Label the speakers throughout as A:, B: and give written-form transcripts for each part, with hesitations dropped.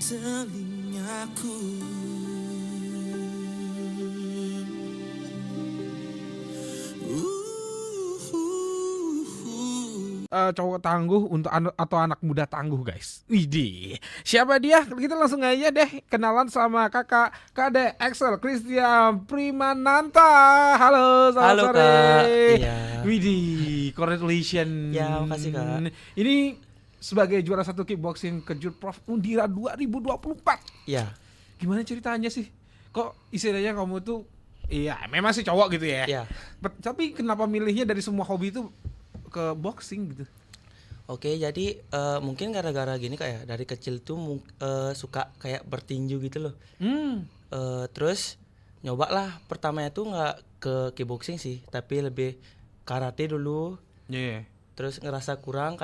A: telingaku.
B: Cowok tangguh untuk atau anak muda tangguh, guys. Widih, siapa dia? Kita langsung aja deh kenalan sama kakak KD Excel Christian Primananta. Halo, selamat
C: Halo
B: sore.
C: Kak, iya.
B: Widih, congratulations.
C: Ya, makasih, Kak.
B: Ini sebagai juara satu kickboxing Kejur Prof Undira 2024.
C: Ya,
B: Gimana ceritanya sih? Kok istilahnya kamu tuh, iya memang sih cowok gitu ya.
C: ya.
B: Tapi kenapa milihnya dari semua hobi itu ke boxing gitu?
C: Oke, jadi mungkin gara-gara gini Kak ya, dari kecil tuh suka kayak bertinju gitu loh. Terus nyoba lah, pertamanya tuh nggak ke kickboxing sih, tapi lebih karate dulu.
B: Iya.
C: Terus ngerasa kurang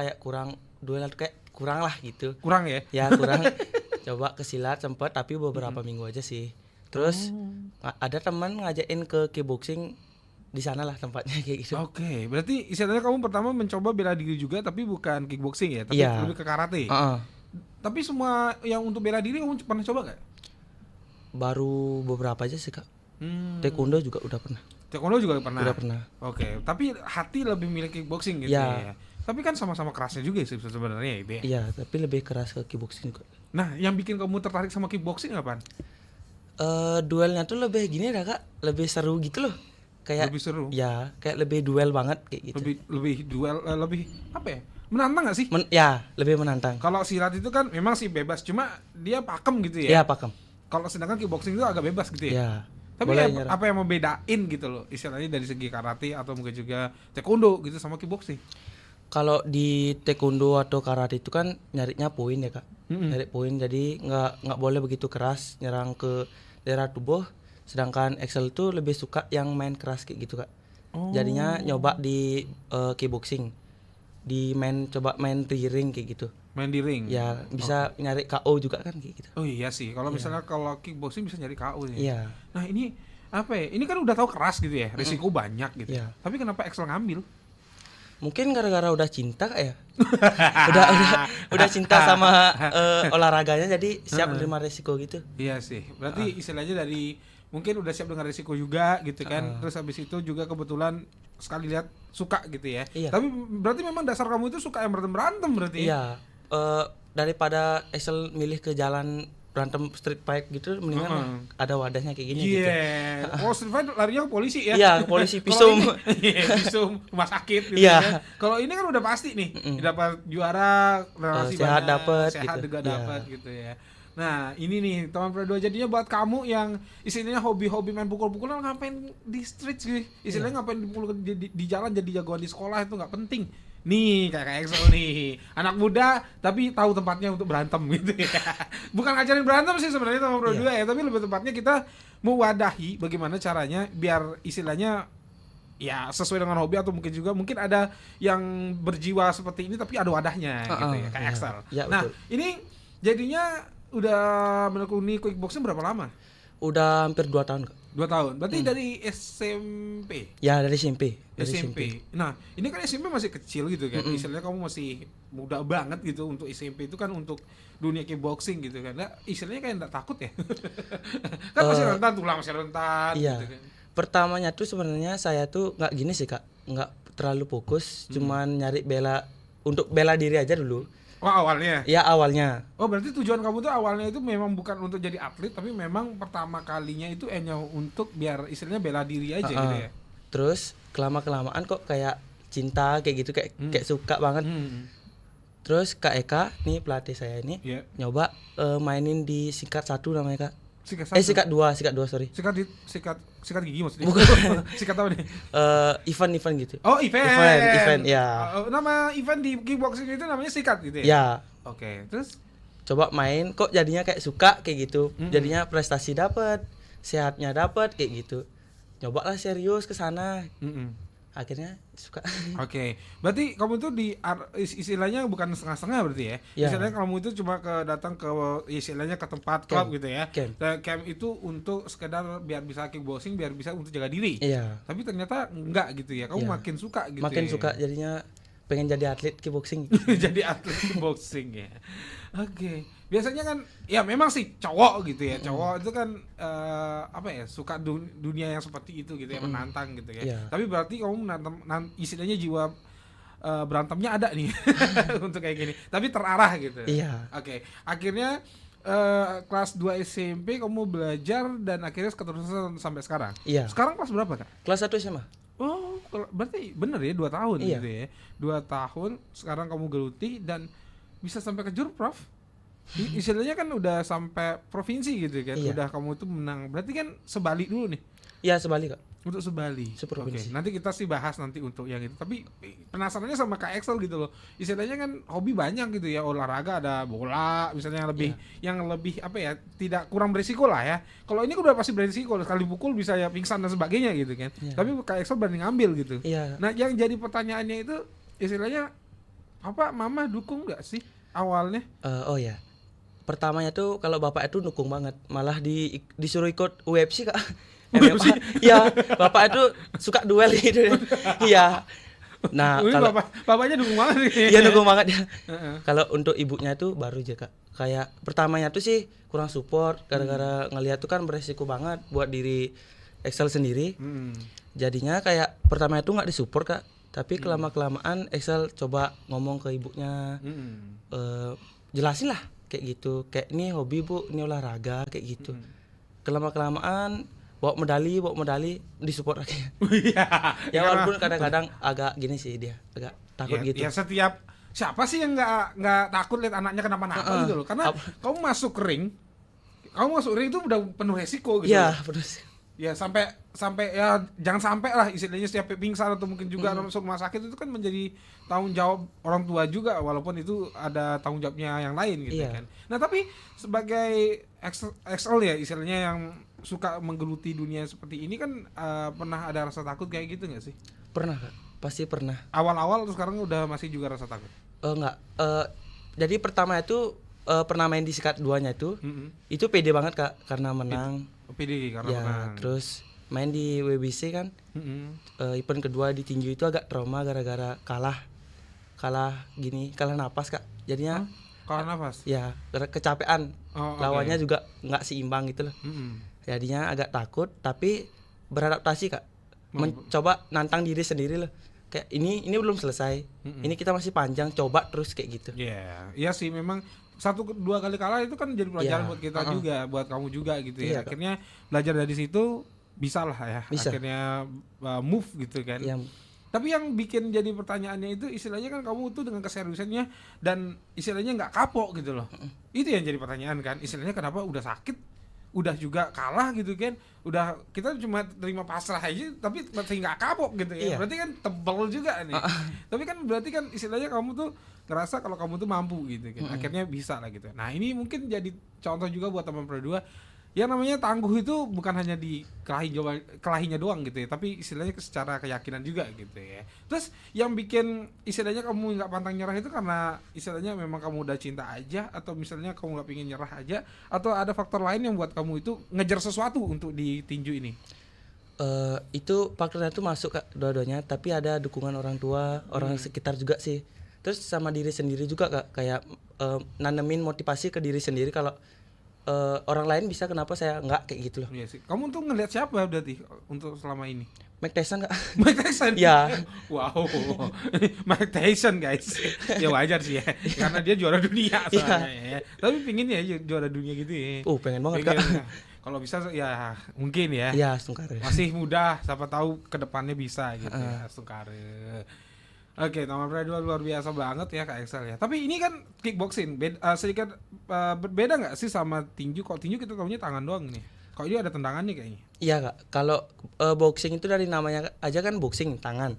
C: duel kayak kurang lah gitu.
B: Kurang ya?
C: Ya kurang. Coba ke silat sempet, tapi beberapa minggu aja sih. Terus ada teman ngajakin ke kickboxing, di sana lah tempatnya kayak gitu.
B: Oke, berarti istilahnya kamu pertama mencoba bela diri juga, tapi bukan kickboxing ya, tapi
C: Iya.
B: lebih ke karate.
C: Heeh.
B: Tapi semua yang untuk bela diri kamu pernah coba gak?
C: Baru beberapa aja sih Kak. Taekwondo juga udah pernah.
B: Taekwondo juga pernah.
C: Udah pernah.
B: Oke, tapi hati lebih milih kickboxing gitu
C: Ya.
B: ya. Tapi kan sama-sama kerasnya juga sih sebenarnya itu ya.
C: Iya, tapi lebih keras ke kickboxing juga.
B: Nah, yang bikin kamu tertarik sama kickboxing apaan?
C: Duelnya tuh lebih gini dah Kak, lebih seru gitu loh. Kayak
B: Lebih seru?
C: Ya, kayak lebih duel banget kayak gitu.
B: Lebih duel, lebih apa ya? Menantang gak sih?
C: Ya, lebih menantang.
B: Kalau silat itu kan memang sih bebas, cuma dia pakem gitu ya.
C: Ya, pakem.
B: Kalau sedangkan kickboxing itu agak bebas gitu ya.
C: Ya.
B: Tapi
C: boleh
B: apa,
C: nyerah.
B: apa yang membedain gitu loh, istilahnya dari segi karate atau mungkin juga taekwondo gitu sama kickboxing?
C: Kalau di taekwondo atau karate itu kan nyarinya poin ya Kak. Nyari poin, jadi nggak boleh begitu keras nyerang ke daerah tubuh. Sedangkan Excel tuh lebih suka yang main keras kayak gitu Kak. Jadinya nyoba di kickboxing. Coba main di ring kayak gitu.
B: Main di ring.
C: Ya, bisa nyari KO juga kan kayak gitu.
B: Oh iya sih, kalau misalnya kalau kickboxing bisa nyari KO ya.
C: Iya.
B: Nah, ini apa ya? Ini kan udah tahu keras gitu ya, risiko banyak gitu.
C: Iya.
B: Tapi kenapa Excel ngambil?
C: Mungkin gara-gara udah cinta Kak ya. udah cinta sama olahraganya, jadi siap menerima resiko gitu.
B: Iya sih. Berarti istilahnya dari mungkin udah siap dengan risiko juga gitu kan. Terus habis itu juga kebetulan sekali lihat suka gitu ya.
C: Iya.
B: Tapi berarti memang dasar kamu itu suka yang berantem berarti.
C: Iya. Daripada Excel milih ke jalan berantem street fight gitu, mendingan ada wadahnya kayak gini gitu.
B: Iya. Oh, street fight larinya ke polisi ya?
C: Iya, ke polisi,
B: Kalau
C: visum.
B: ini- Iya, visum, rumah sakit gitu
C: Iya.
B: ya. Kalau ini kan udah pasti nih, dapat juara, relasi
C: Sehat
B: banyak,
C: dapet
B: sehat
C: gitu.
B: juga
C: Iya.
B: dapat gitu ya. Nah, ini nih teman Predua, jadinya buat kamu yang istilahnya hobi-hobi main pukul-pukulan, ngapain di street sih? Istilahnya ngapain di jalan jadi jagoan di sekolah itu nggak penting. Nih kayak Excel nih, anak muda tapi tahu tempatnya untuk berantem gitu ya. Bukan ngajarin berantem sih sebenarnya sama Pro 2 ya, tapi lebih tepatnya kita mewadahi bagaimana caranya biar istilahnya ya sesuai dengan hobi, atau mungkin ada yang berjiwa seperti ini tapi ada wadahnya gitu ya, kayak
C: iya.
B: Excel.
C: Ya,
B: Nah,
C: betul.
B: ini jadinya udah menekuni kickboxing berapa lama?
C: Udah hampir 2 tahun Kak.
B: 2 tahun. Berarti dari SMP.
C: Ya, dari SMP.
B: SMP. Nah, ini kan SMP masih kecil gitu kan. Istilahnya kamu masih muda banget gitu untuk SMP itu kan, untuk dunia kickboxing gitu kan. Nah, istilahnya kayak enggak takut ya. Kan masih rentan, tulang masih rentan
C: Iya.
B: gitu kan.
C: Pertamanya tuh sebenarnya saya tuh nggak gini sih Kak, nggak terlalu fokus, cuman nyari untuk bela diri aja dulu.
B: Oh, awalnya.
C: Ya awalnya.
B: Oh, berarti tujuan kamu tuh awalnya itu memang bukan untuk jadi atlet, tapi memang pertama kalinya itu hanya untuk biar istilahnya bela diri aja gitu ya.
C: Terus kelamaan kok kayak cinta kayak gitu, kayak suka banget. Terus Kak Eka nih pelatih saya ini
B: Iya.
C: nyoba mainin di sikat 1 namanya Kak.
B: Sikat
C: Sikat 2 sorry.
B: sikat gigi maksudnya.
C: Bukan.
B: Sikat apa nih?
C: Event gitu.
B: Oh,
C: Event ya.
B: Nama event di kickboxing itu namanya sikat gitu ya?
C: Ya.
B: Oke, terus?
C: Coba main kok jadinya kayak suka kayak gitu. Jadinya prestasi dapat, sehatnya dapat kayak gitu. Nyoba lah serius ke sana. Akhirnya suka.
B: Oke, berarti kamu tuh istilahnya bukan setengah-setengah berarti ya?
C: Ya.
B: Istilahnya kamu itu cuma datang ke istilahnya ke tempat klub gitu ya?
C: Camp.
B: Dan camp itu untuk sekedar biar bisa kickboxing, biar bisa untuk jaga diri.
C: Iya.
B: Tapi ternyata enggak gitu ya, kamu
C: Iya.
B: makin suka gitu.
C: Makin
B: ya?
C: suka jadinya pengen jadi atlet kickboxing.
B: Jadi atlet boxing ya. Oke. Biasanya kan ya memang sih cowok gitu ya. Cowok itu kan apa ya, suka dunia yang seperti itu gitu ya, menantang gitu ya.
C: Iya.
B: Tapi berarti kamu istilahnya jiwa berantemnya ada nih untuk kayak gini. Tapi terarah gitu.
C: Iya.
B: Oke. Akhirnya kelas 2 SMP kamu belajar dan akhirnya keterusan sampai sekarang.
C: Iya.
B: Sekarang kelas berapa, Kak?
C: Kelas 1 SMA.
B: Oh, berarti bener ya 2 tahun
C: Iya.
B: gitu ya. 2 tahun sekarang kamu geluti dan bisa sampai ke Jurprov. Istilahnya kan udah sampai provinsi gitu kan.
C: Iya.
B: Udah kamu itu menang. Berarti kan sebalik dulu nih.
C: Iya, sebalik, Kak.
B: Untuk sebalik.
C: Seprovinsi.
B: Oke, nanti kita sih bahas nanti untuk yang itu. Tapi penasarannya sama Kak Excel gitu loh. Istilahnya kan hobi banyak gitu ya, olahraga ada bola, misalnya yang lebih apa ya, tidak kurang berisiko lah ya. Kalau ini udah pasti berisiko, sekali pukul bisa ya pingsan dan sebagainya gitu kan.
C: Iya.
B: Tapi Kak Excel berani ngambil gitu.
C: Iya.
B: Nah, yang jadi pertanyaannya itu istilahnya Papa, Mama dukung nggak sih awalnya?
C: Oh ya. Pertamanya tuh kalau bapak itu dukung banget, malah disuruh ikut UFC, Kak. MMA. Iya, bapak itu suka duel gitu ya. Iya. Nah,
B: Wih,
C: kalau
B: bapaknya dukung banget nih.
C: iya dukung banget ya.
B: Heeh.
C: Kalau untuk ibunya tuh baru aja, Kak. Kayak pertamanya tuh sih kurang support gara-gara ngelihat tuh kan beresiko banget buat diri Excel sendiri. Jadinya kayak pertamanya tuh nggak disupport, Kak. Tapi kelama-kelamaan Excel coba ngomong ke ibunya, jelasin lah kayak gitu. Kayak ini hobi, Bu, ini olahraga kayak gitu. Kelama-kelamaan bawa medali disupport lagi.
B: Iya.
C: Ya walaupun kadang-kadang agak gini sih dia, agak takut
B: ya,
C: gitu.
B: ya setiap siapa sih yang nggak takut lihat anaknya kenapa-napa gitu loh. Karena kamu masuk ring itu udah penuh resiko gitu.
C: Iya, terus.
B: Ya sampai ya jangan sampai lah istilahnya setiap pingsan atau mungkin juga masuk rumah sakit itu kan menjadi tanggung jawab orang tua juga, walaupun itu ada tanggung jawabnya yang lain gitu kan. Nah, tapi sebagai XL ya istilahnya yang suka menggeluti dunia seperti ini kan pernah ada rasa takut kayak gitu nggak sih?
C: Pernah, Kak. Pasti pernah.
B: Awal-awal terus sekarang udah masih juga rasa takut?
C: Enggak. Jadi pertama itu pernah main di sikat duanya itu pede banget, Kak, karena menang.
B: PD karena
C: Ya,
B: menang.
C: terus main di WBC kan. Event kedua di tinju itu agak trauma gara-gara kalah napas, Kak. Jadinya
B: Kalah nafas?
C: ya kecapean. Lawannya juga nggak seimbang gitu loh. Jadinya agak takut tapi beradaptasi, Kak. Mencoba nantang diri sendiri loh. Kayak ini belum selesai. Ini kita masih panjang, coba terus kayak gitu.
B: Iya sih, memang 1-2 kali kalah itu kan jadi pelajaran
C: Iya.
B: buat kita juga, buat kamu juga gitu ya.
C: Iya, Kak.
B: Akhirnya belajar dari situ bisa lah ya.
C: Bisa.
B: Akhirnya move gitu kan.
C: Yang
B: Tapi yang bikin jadi pertanyaannya itu istilahnya kan kamu tuh dengan keseriusannya dan istilahnya nggak kapok gitu loh. Itu yang jadi pertanyaan kan. Istilahnya kenapa udah sakit, udah juga kalah gitu kan. Udah kita cuma terima pasrah aja tapi masih nggak kapok gitu ya.
C: Iya.
B: Berarti kan tebal juga nih. Tapi kan berarti kan istilahnya kamu tuh ngerasa kalau kamu tuh mampu gitu kan. Akhirnya bisa lah gitu. Nah, ini mungkin jadi contoh juga buat teman Pro 2. Yang namanya tangguh itu bukan hanya di kelahinya doang gitu ya, tapi istilahnya secara keyakinan juga gitu ya. Terus yang bikin istilahnya kamu nggak pantang nyerah itu karena istilahnya memang kamu udah cinta aja, atau misalnya kamu nggak pingin nyerah aja, atau ada faktor lain yang buat kamu itu ngejar sesuatu untuk di tinju ini?
C: itu faktornya tuh masuk, Kak, dua-duanya, tapi ada dukungan orang tua, orang sekitar juga sih. Terus sama diri sendiri juga, Kak, kayak nanemin motivasi ke diri sendiri kalau orang lain bisa, kenapa saya enggak, kayak gitu loh.
B: Iya sih. Kamu tuh ngelihat siapa berarti untuk selama ini?
C: Mike Tyson, Kak.
B: Mike Tyson.
C: Ya.
B: Wow. Mike Tyson, guys. Ya wajar sih ya. Karena dia juara dunia soalnya ya. Tapi pingin ya juara dunia gitu ya.
C: Pengen banget, Kak.
B: Kalau bisa ya mungkin ya.
C: Iya, Sungkare.
B: Masih muda, siapa tahu kedepannya bisa gitu ya, Sungkare. Oke, nomor Pro 2 luar biasa banget ya Kak Excel ya. Tapi ini kan kickboxing, sedikit berbeda nggak sih sama tinju? Kalau tinju kita tahunya tangan doang nih. Kalau ini ada tendangan nih kayaknya.
C: Iya, Kak. Kalau boxing itu dari namanya aja kan boxing, tangan.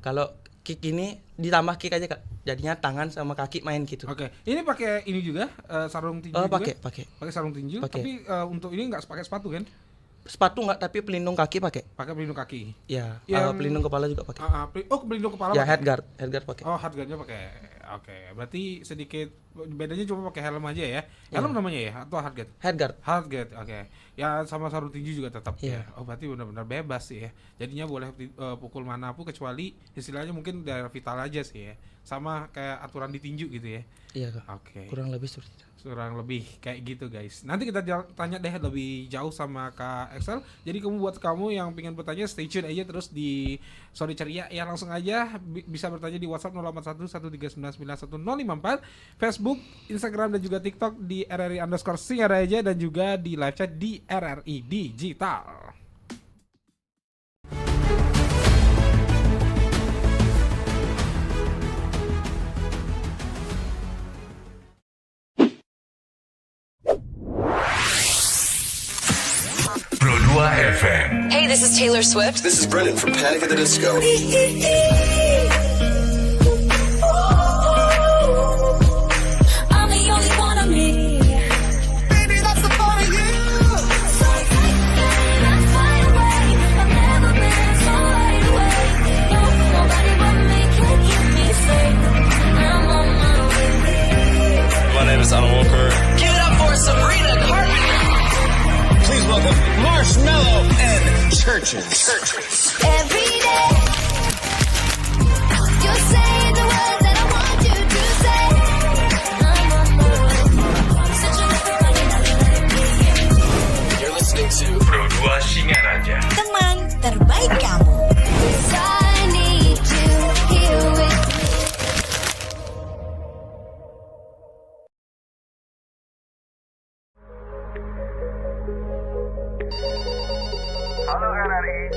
C: Kalau kick ini ditambah kick aja, Kak. Jadinya tangan sama kaki main gitu.
B: Oke. Ini pakai ini juga sarung tinju juga?
C: Pakai.
B: Pakai sarung tinju,
C: Pakai.
B: tapi untuk ini nggak pakai sepatu kan?
C: Sepatu enggak, tapi pelindung kaki pakai.
B: Pakai pelindung kaki.
C: Ya,
B: Yang-
C: pelindung kepala juga pakai.
B: Pelindung kepala
C: Ya,
B: pakai?
C: headguard pakai.
B: Oh, headguardnya pakai. Oke, berarti sedikit bedanya cuma pakai helm aja ya. Helm namanya ya atau hard guard?
C: Headguard.
B: Hard guard, oke. Ya sama sarung tinju juga tetap
C: Iya.
B: ya. Oh berarti benar-benar bebas sih ya. Jadinya boleh pukul manapun kecuali istilahnya mungkin daerah vital aja sih ya. Sama kayak aturan di tinju gitu ya.
C: Iya kak.
B: Oke.
C: Kurang lebih seperti itu.
B: Kurang lebih kayak gitu guys. Nanti kita tanya deh lebih jauh sama Kak Excel. Jadi buat kamu yang pengen bertanya stay tune aja terus di Sorry Ceria ya, langsung aja bisa bertanya di WhatsApp 0811399154, Facebook, Instagram dan juga TikTok di RRI_Singaraja dan juga di live chat di RRI Digital.
A: Pro 2 FM.
D: Hey, this is Taylor Swift.
E: This is Brendan from Panic at the Disco.
D: I'm the only one of me.
E: Baby, that's the part of you.
D: So take that, let's fly away. I've never been so wide awake. No, nobody but me can keep me safe. I'm on my way.
E: My name is Alan Walker.
D: Give it up for Sabrina Carpenter.
E: Please welcome Marshmello and Churches.
D: Every day, you're saying the words that I want you to say. I'm on my way. Such a lovely running, let me in.
E: You're listening to
A: Pro 2 Singaraja.
F: Teman terbaik kamu.
D: 'Cause I need you here with me.
G: Halo RRI.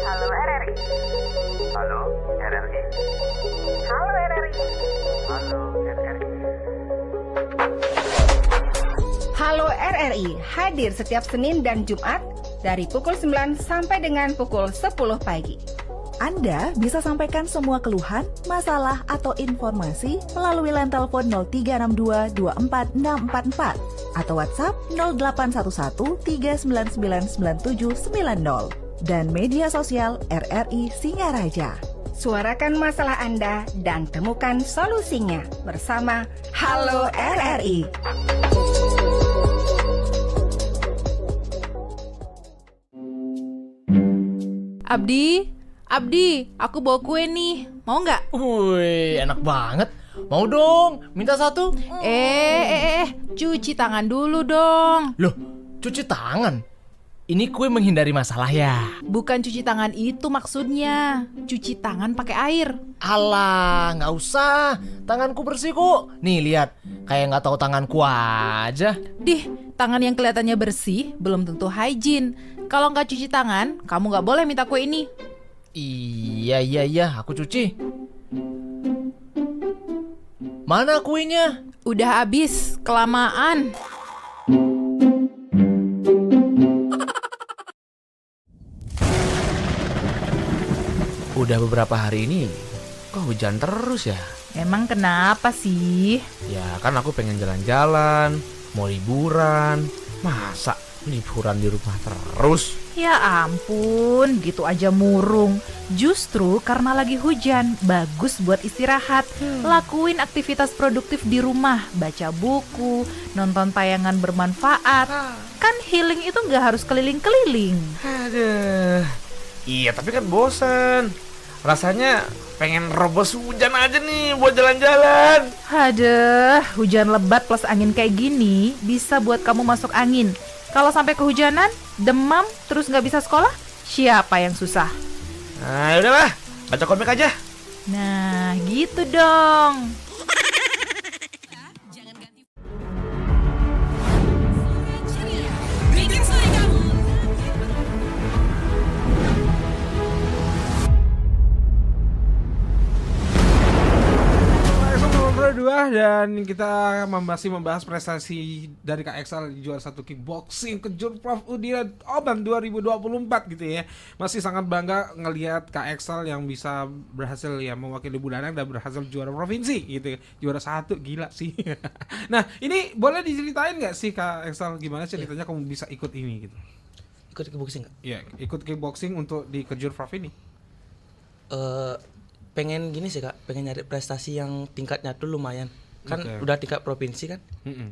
G: Halo RRI. Halo RRI. Halo RRI. Halo RRI.
H: Halo RRI hadir setiap Senin dan Jumat dari pukul 9 sampai dengan pukul 10 pagi.
F: Anda bisa sampaikan semua keluhan, masalah, atau informasi melalui line telepon 0362 24644 atau WhatsApp 0811 3999790 dan media sosial RRI Singaraja.
H: Suarakan masalah Anda dan temukan solusinya bersama Halo RRI.
I: Abdi, aku bawa kue nih. Mau nggak?
J: Wih, enak banget. Mau dong, minta satu.
I: Cuci tangan dulu dong.
J: Loh, cuci tangan? Ini kue menghindari masalah ya?
I: Bukan cuci tangan itu maksudnya. Cuci tangan pakai air.
J: Alah, nggak usah. Tanganku bersih kok. Nih, lihat. Kayak nggak tahu tanganku aja.
I: Dih, tangan yang kelihatannya bersih belum tentu hygiene. Kalau nggak cuci tangan, kamu nggak boleh minta kue ini.
J: Iya, aku cuci. Mana kuenya?
I: Udah habis, kelamaan.
J: Udah beberapa hari ini, kok hujan terus ya?
I: Emang kenapa sih?
J: Ya kan aku pengen jalan-jalan, mau liburan. Masa liburan di rumah terus?
I: Ya ampun, gitu aja murung. Justru karena lagi hujan, bagus buat istirahat. Lakuin aktivitas produktif di rumah, baca buku, nonton tayangan bermanfaat. Kan healing itu nggak harus keliling-keliling.
J: Aduh. Iya, tapi kan bosan. Rasanya pengen robos hujan aja nih buat jalan-jalan.
I: Aduh, hujan lebat plus angin kayak gini bisa buat kamu masuk angin. Kalau sampai kehujanan, demam, terus nggak bisa sekolah, siapa yang susah?
J: Nah, udahlah, baca komik aja.
I: Nah, gitu dong.
B: Dua dan kita masih membahas prestasi dari Kak Excel juara 1 kickboxing Kejur Prof Udira Oban 2024 gitu ya. Masih sangat bangga ngelihat Kak Excel yang bisa berhasil ya mewakili Budanang dan berhasil juara provinsi gitu ya. Juara 1, gila sih. Nah, ini boleh diceritain nggak sih Kak Excel gimana ceritanya kamu bisa ikut ini gitu?
C: Ikut kickboxing nggak?
B: Iya, ikut kickboxing untuk di Kejur Prof ini.
C: Pengen gini sih kak, pengen nyari prestasi yang tingkatnya tuh lumayan. Kan
B: Oke.
C: udah tingkat provinsi kan.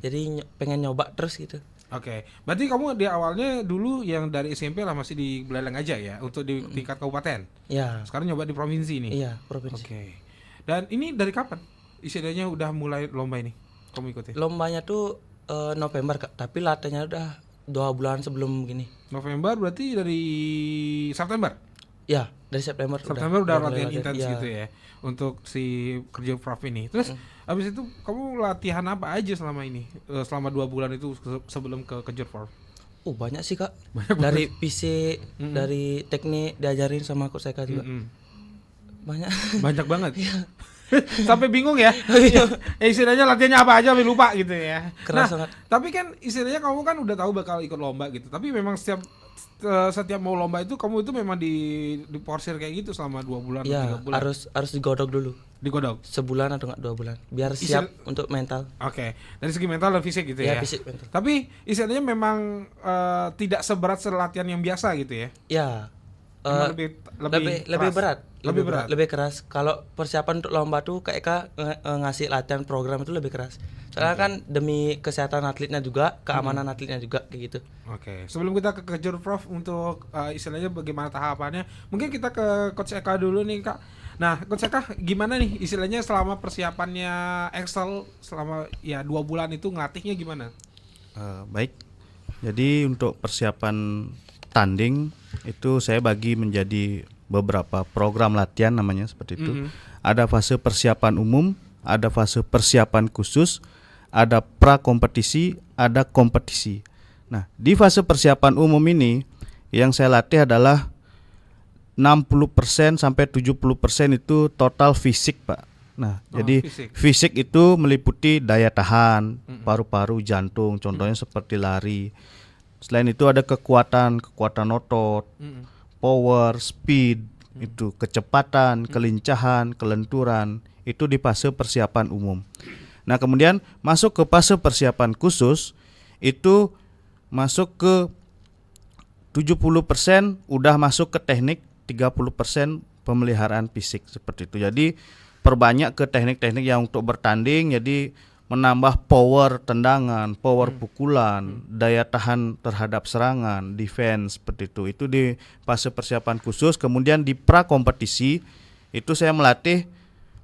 C: Jadi pengen nyoba terus gitu.
B: Oke, berarti kamu di awalnya dulu yang dari SMP lah masih di Buleleng aja ya untuk di tingkat kabupaten.
C: Ya.
B: Sekarang nyoba di provinsi nih.
C: Iya, provinsi.
B: Oke. Dan ini dari kapan? Istilahnya udah mulai lomba ini. Kamu ikuti?
C: Lombanya tuh November Kak, tapi latihannya udah 2 bulan sebelum gini.
B: November berarti dari September.
C: Ya, dari September.
B: September udah
C: mulai
B: latihan intens
C: ya.
B: gitu ya untuk si kerja prof ini. Terus abis itu kamu latihan apa aja selama ini? Selama 2 bulan itu sebelum ke kerja prof?
C: Banyak sih Kak. Dari fisik, dari teknik diajarin sama coach Eka juga. Banyak.
B: Banyak banget. Sampai bingung ya. Istilahnya latihannya apa aja lupa gitu ya.
C: Keras
B: Nah,
C: banget.
B: tapi kan istilahnya kamu kan udah tahu bakal ikut lomba gitu. Tapi memang setiap mau lomba itu kamu itu memang diporsir kayak gitu selama 2 bulan atau 3
C: Ya,
B: bulan.
C: harus digodok dulu.
B: Digodok.
C: Sebulan atau enggak 2 bulan. Biar siap untuk mental.
B: Oke, dari segi mental dan fisik gitu ya.
C: Ya, fisik, mental.
B: Tapi istilahnya memang tidak seberat latihan yang biasa gitu ya.
C: Ya.
B: Emang
C: lebih berat.
B: Lebih berat.
C: Lebih keras. Kalau persiapan untuk lomba tuh kayak Eka ngasih latihan program itu lebih keras. Soalnya kan demi kesehatan atletnya juga, keamanan atletnya juga kayak gitu.
B: Oke, sebelum kita ke Kejur Prof untuk istilahnya bagaimana tahapannya, mungkin kita ke Coach Eka dulu nih Kak. Nah, Coach Eka gimana nih istilahnya selama persiapannya Excel selama ya 2 bulan itu ngelatihnya gimana?
K: Baik, jadi untuk persiapan tanding itu saya bagi menjadi beberapa program latihan namanya seperti itu. Ada fase persiapan umum, ada fase persiapan khusus, ada pra kompetisi, ada kompetisi. Nah, di fase persiapan umum ini yang saya latih adalah 60% sampai 70% itu total fisik, Pak. Nah, jadi fisik itu meliputi daya tahan, paru-paru, jantung, contohnya seperti lari. Selain itu ada kekuatan otot, power, speed, itu kecepatan, kelincahan, kelenturan, itu di fase persiapan umum. Nah, kemudian masuk ke fase persiapan khusus, itu masuk ke 70% udah masuk ke teknik, 30% pemeliharaan fisik seperti itu. Jadi perbanyak ke teknik-teknik yang untuk bertanding, jadi menambah power tendangan, power pukulan, daya tahan terhadap serangan, defense seperti itu. Itu di fase persiapan khusus. Kemudian di pra kompetisi itu saya melatih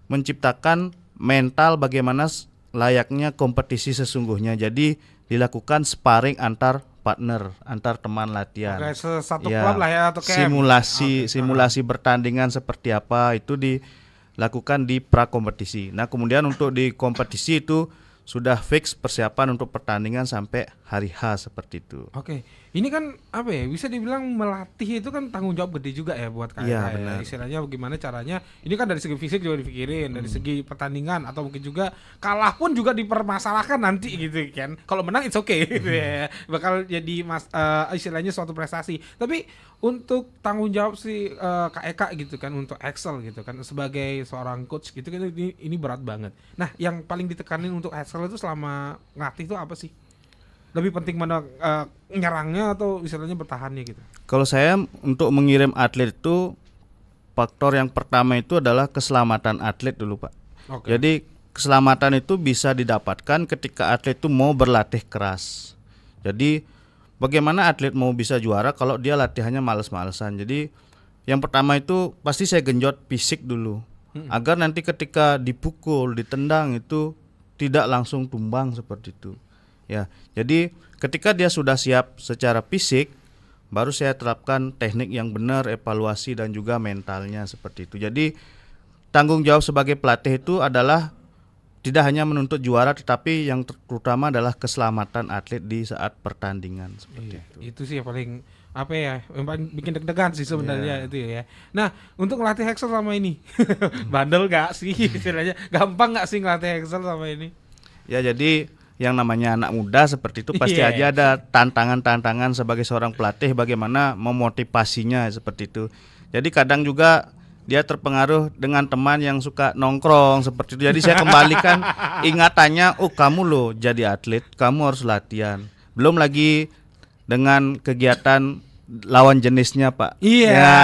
K: menciptakan mental bagaimana layaknya kompetisi sesungguhnya. Jadi dilakukan sparring antar partner, antar teman latihan.
B: Oke, satu klub lah ya atau camp.
K: Simulasi bertandingan seperti apa itu dilakukan di pra kompetisi. Nah, kemudian untuk di kompetisi itu sudah fix persiapan untuk pertandingan sampai hari H seperti itu.
B: Oke, ini kan apa ya? Bisa dibilang melatih itu kan tanggung jawab gede juga ya buat kalian.
K: Iya,
B: Ya.
K: benar.
B: Istilahnya bagaimana caranya? Ini kan dari segi fisik juga dipikirin, dari segi pertandingan atau mungkin juga kalah pun juga dipermasalahkan nanti gitu kan. Kalau menang it's okay gitu ya. Bakal jadi istilahnya suatu prestasi. Tapi untuk tanggung jawab si Kak Eka gitu kan untuk Excel gitu kan sebagai seorang coach gitu kan ini berat banget. Nah, yang paling ditekanin untuk Excel itu selama ngelatih itu apa sih? Lebih penting mana nyerangnya atau istilahnya bertahannya gitu?
K: Kalau saya untuk mengirim atlet itu faktor yang pertama itu adalah keselamatan atlet dulu, Pak.
B: Oke.
K: Jadi keselamatan itu bisa didapatkan ketika atlet itu mau berlatih keras. Jadi bagaimana atlet mau bisa juara kalau dia latihannya males-malesan. Jadi yang pertama itu pasti saya genjot fisik dulu. Agar nanti ketika dipukul, ditendang itu tidak langsung tumbang seperti itu. Ya, jadi ketika dia sudah siap secara fisik, baru saya terapkan teknik yang benar, evaluasi dan juga mentalnya seperti itu. Jadi tanggung jawab sebagai pelatih itu adalah tidak hanya menuntut juara, tetapi yang terutama adalah keselamatan atlet di saat pertandingan seperti itu.
B: Itu sih yang paling apa ya, yang paling bikin deg-degan sih sebenarnya itu ya. Nah, untuk ngelatih Excel sama ini, bandel gak sih istilahnya? Gampang gak sih ngelatih Excel sama ini?
K: Ya, jadi yang namanya anak muda seperti itu pasti aja ada tantangan-tantangan sebagai seorang pelatih bagaimana memotivasinya seperti itu. Jadi kadang juga dia terpengaruh dengan teman yang suka nongkrong seperti itu. Jadi saya kembalikan ingatannya, oh kamu loh jadi atlet, kamu harus latihan. Belum lagi dengan kegiatan lawan jenisnya, Pak.
B: Iya.
K: Ya,